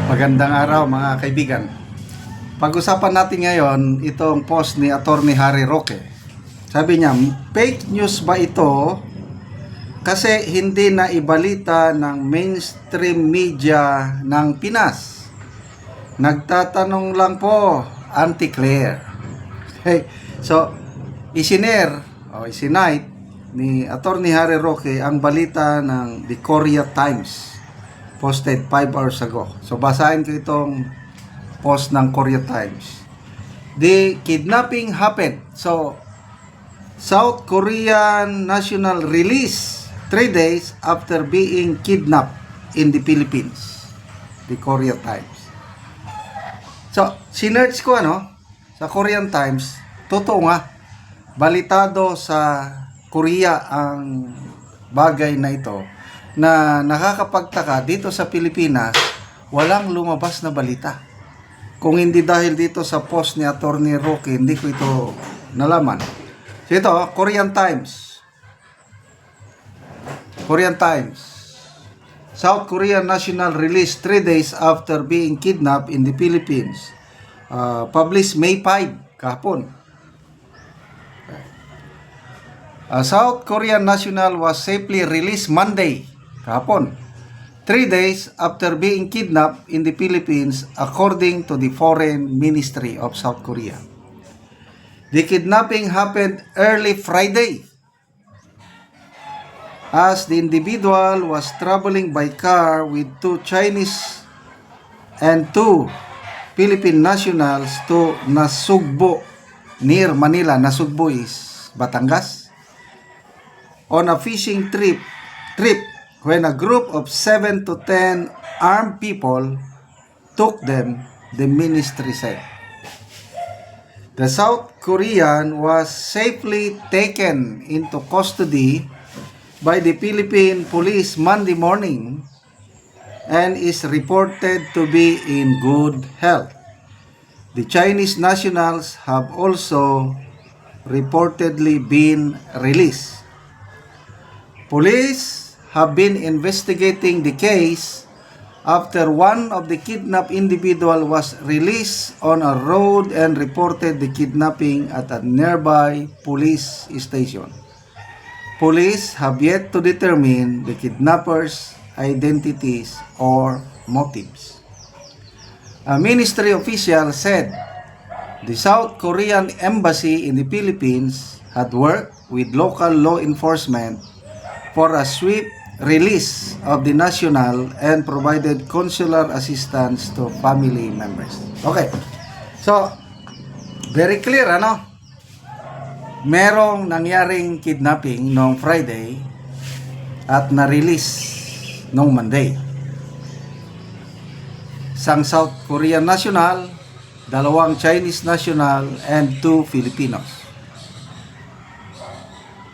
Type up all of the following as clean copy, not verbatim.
Magandang araw mga kaibigan. Pag-usapan natin ngayon itong post ni Attorney Harry Roque. Sabi niya, fake news ba ito kasi hindi na ibalita ng mainstream media ng Pinas? Nagtatanong lang po, Auntie Claire. Okay. So, isinight ni Attorney Harry Roque ang balita ng The Korea Times, posted 5 hours ago. So, basahin ko itong post ng Korea Times. The kidnapping happened. So, South Korean national release 3 days after being kidnapped in the Philippines. The Korea Times. So, sinerch ko sa Korean Times, totoo nga, balitado sa Korea ang bagay na ito, na nakakapagtaka dito sa Pilipinas, walang lumabas na balita. Kung hindi dahil dito sa post ni Attorney Roque, hindi ko ito nalaman. So ito, Korean Times. Korean Times. South Korean national released 3 days after being kidnapped in the Philippines. Published May 5, kahapon. South Korean national was safely released Monday, kahapon, 3 days after being kidnapped in the Philippines, according to the Foreign Ministry of South Korea. The kidnapping happened early Friday, as the individual was traveling by car with 2 Chinese and 2 Philippine nationals to Nasugbo, near Manila. Nasugbo is Batangas, on a fishing trip when a group of 7 to 10 armed people took them, the ministry said. The South Korean was safely taken into custody by the Philippine police Monday morning and is reported to be in good health. The Chinese nationals have also reportedly been released. Police have been investigating the case after one of the kidnapped individual was released on a road and reported the kidnapping at a nearby police station. Police have yet to determine the kidnappers' identities or motives. A ministry official said the South Korean embassy in the Philippines had worked with local law enforcement for a swift release of the national and provided consular assistance to family members. Okay. So, very clear, merong nangyaring kidnapping noong Friday at na-release noong Monday. Isang South Korean national, 2 Chinese national, and 2 Filipinos.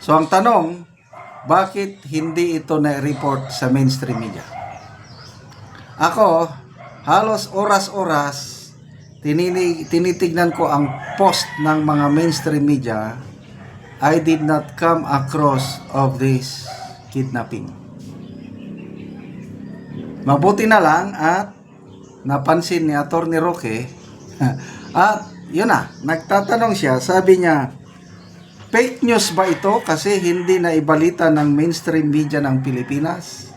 So, ang tanong, bakit hindi ito na-report sa mainstream media? Ako, halos oras-oras, tinitignan ko ang post ng mga mainstream media. I did not come across of this kidnapping. Mabuti na lang at napansin ni Attorney Roque at yun nagtatanong siya, sabi niya, fake news ba ito kasi hindi na ibalita ng mainstream media ng Pilipinas?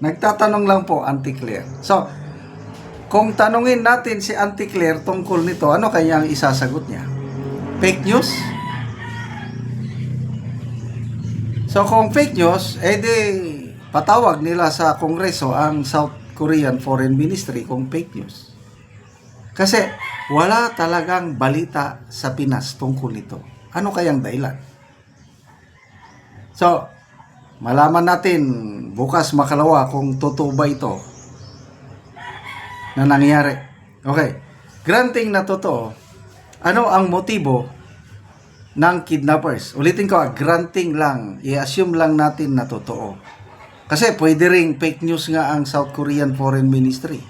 Nagtatanong lang po, Auntie Claire. So, kung tanungin natin si Auntie Claire tungkol nito, ano kaya ang isasagot niya? Fake news? So, kung fake news, edi patawag nila sa Kongreso ang South Korean Foreign Ministry kung fake news. Kasi wala talagang balita sa Pinas tungkol nito. Ano kayang dahilan? So, malaman natin bukas makalawa kung totoo ba ito na nangyari. Okay. Granting na totoo, ano ang motibo ng kidnappers? Ulitin ko, granting lang. I-assume lang natin na totoo. Kasi pwede ring fake news nga ang South Korean Foreign Ministry.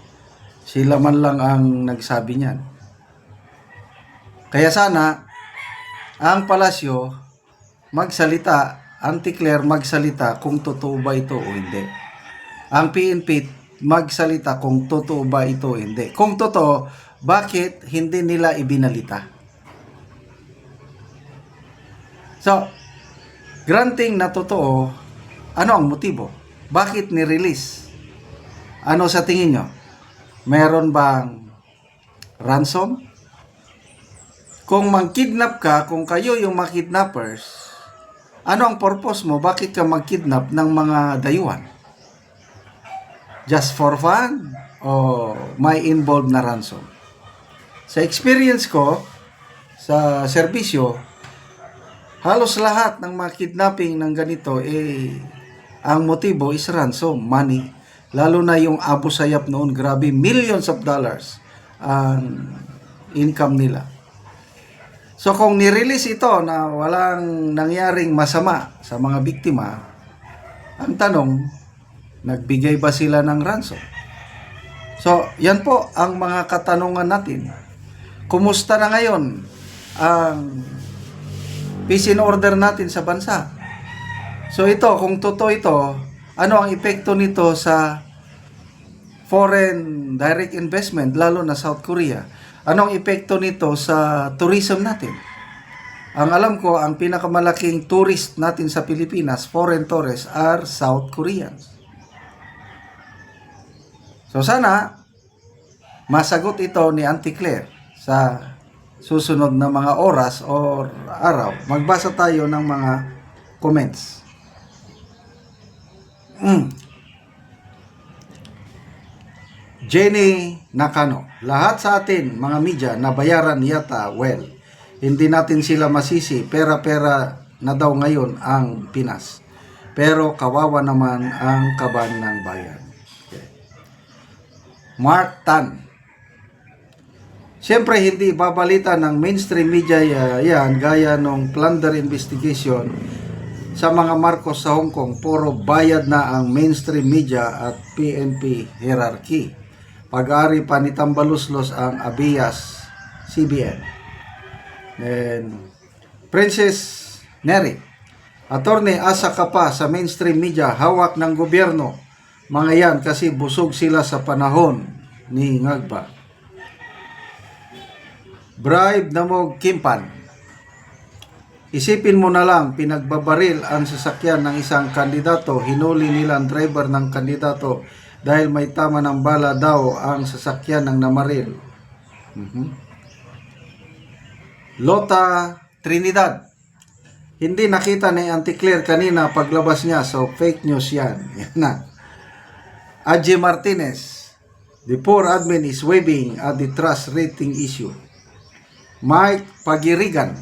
Sila man lang ang nagsabi niyan. Kaya sana ang palasyo magsalita, Auntie Claire magsalita kung totoo ba ito o hindi. Ang PNP magsalita kung totoo ba ito o hindi. Kung totoo, bakit hindi nila ibinalita? So, granting na totoo, ano ang motibo? Bakit ni-release? Ano sa tingin nyo? Meron bang ransom? Kung mag-kidnap ka, kung kayo yung mga-kidnappers, ano ang purpose mo? Bakit ka mag-kidnap ng mga dayuhan? Just for fun? O may involved na ransom? Sa experience ko, sa serbisyo, halos lahat ng mga kidnapping ng ganito, ang motibo is ransom, money. Lalo na yung Abu Sayyaf noon, grabe, millions of dollars ang income nila. So kung nirelease ito na walang nangyaring masama sa mga biktima, ang tanong, nagbigay ba sila ng ransom? So yan po ang mga katanungan natin. Kumusta na ngayon ang peace and order natin sa bansa? So ito, kung totoo ito, ano ang epekto nito sa foreign direct investment, lalo na South Korea? Anong epekto nito sa tourism natin? Ang alam ko, ang pinakamalaking tourist natin sa Pilipinas, foreign tourists, are South Koreans. So sana, masagot ito ni Auntie Claire sa susunod na mga oras o araw. Magbasa tayo ng mga comments. Jenny Nakano, lahat sa atin, mga media, nabayaran yata well. Hindi natin sila masisi, pera-pera na daw ngayon ang Pinas. Pero kawawa naman ang kaban ng bayan. Okay. Mark Tan, siyempre hindi babalita ng mainstream media yan, gaya nung plunder investigation sa mga Marcos sa Hong Kong. Puro bayad na ang mainstream media at PNP hierarchy. Pag-ari pa ni Tambaluslos ang Abias CBN. Then, Princess Neri, attorney, asa ka pa sa mainstream media, hawak ng gobyerno. Mga yan kasi busog sila sa panahon ni Ngagba. Bribe na mo Kimpan. Isipin mo na lang, pinagbabaril ang sasakyan ng isang kandidato, hinuli nila ang driver ng kandidato dahil may tama ng bala daw ang sasakyan ng namaril. Lota Trinidad, hindi nakita ni Auntie Claire kanina paglabas niya, so fake news yan. Yan na. Aji Martinez, the poor admin is waving at the trust rating issue. Mike Pagirigan,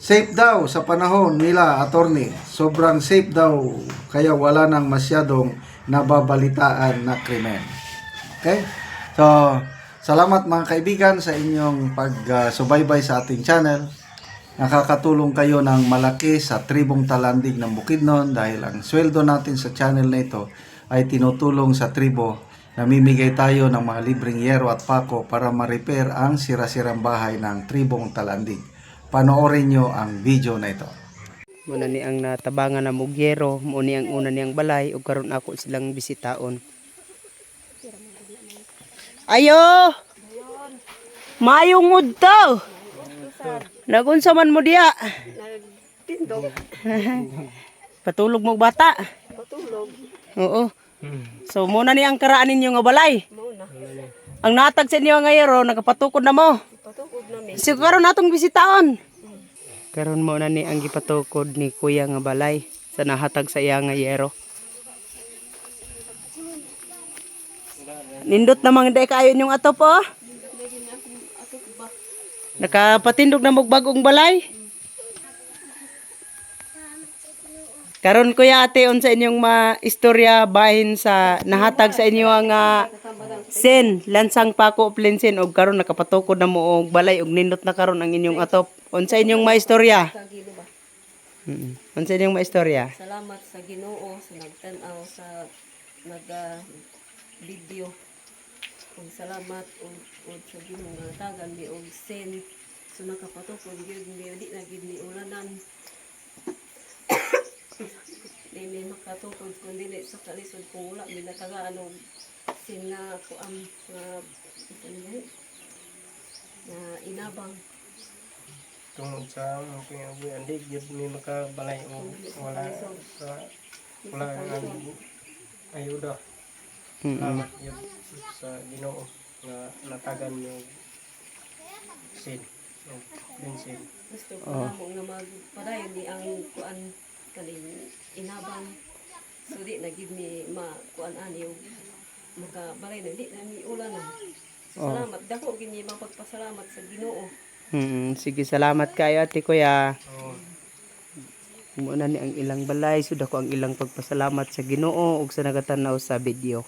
safe daw sa panahon nila, attorney. Sobrang safe daw, kaya wala nang masyadong nababalitaan na krimen. Okay? So, salamat mga kaibigan sa inyong pagsubaybay sa ating channel. Nakakatulong kayo ng malaki sa tribong Talandig ng Bukidnon dahil ang sweldo natin sa channel na ito ay tinutulong sa tribo. Namimigay tayo ng mga libreng yero at pako para ma-repair ang sira-sirang bahay ng tribong Talandig. Panoorin nyo ang video na ito. Muna ni ang natabangan na mugyero, muna ang una niyang balay, ug karon ako silang bisitaon. Ayo! Mayong udto! Nagunsa man mo diya? Tindog. Patulog mo bata? Patulog. Oo. So muna ni ang karaan ninyo nga balay. Muna. Ang natag sa inyo nga yero, nagapatukod na mo. Patugod namin. So karon natong bisitaon. Karon mo na ni ang gipatukod ni kuya nga balay sa nahatag sa iya nga yero. Nindot namang day kayo yung ato po. Nakapatindog na magbagong balay. Karon kuya ate unsa inyong istorya bahin sa nahatag sa inyo nga sen lansang pako plensin og karon nakapatukod na mo og balay og nindot na karon ang inyong atop. Unsa inyong maistorya? Unsa inyong maistorya? Salamat sa Ginoo sa nagtan-aw sa video. Ug salamat og sa Ginoo nga tagan mi og sen so nakapatukod gyud mi di na gid ni ulanan. Dili makatukod kun dili sa kalisod kung wala mi natagaan og sin nga kuan nga na inabang Tungod sa mga hindi gyud mi makabalay o wala ang ayuda. Salamat gyud sa Ginoo nga natagan yung sin. Bensin. gusto ko na mo nga magpadayon ni ang kuan kaning inabang so di na gid mi kuan ani og makabalay na di na mi ulan na. So, salamat dako gid ni mapagpasalamat sa Ginoo. Sige, salamat kayo ate kuya. Oo. Muna ni ang ilang balay, suda ko ang ilang pagpasalamat sa Ginoo ug sa nagatanaw sa video.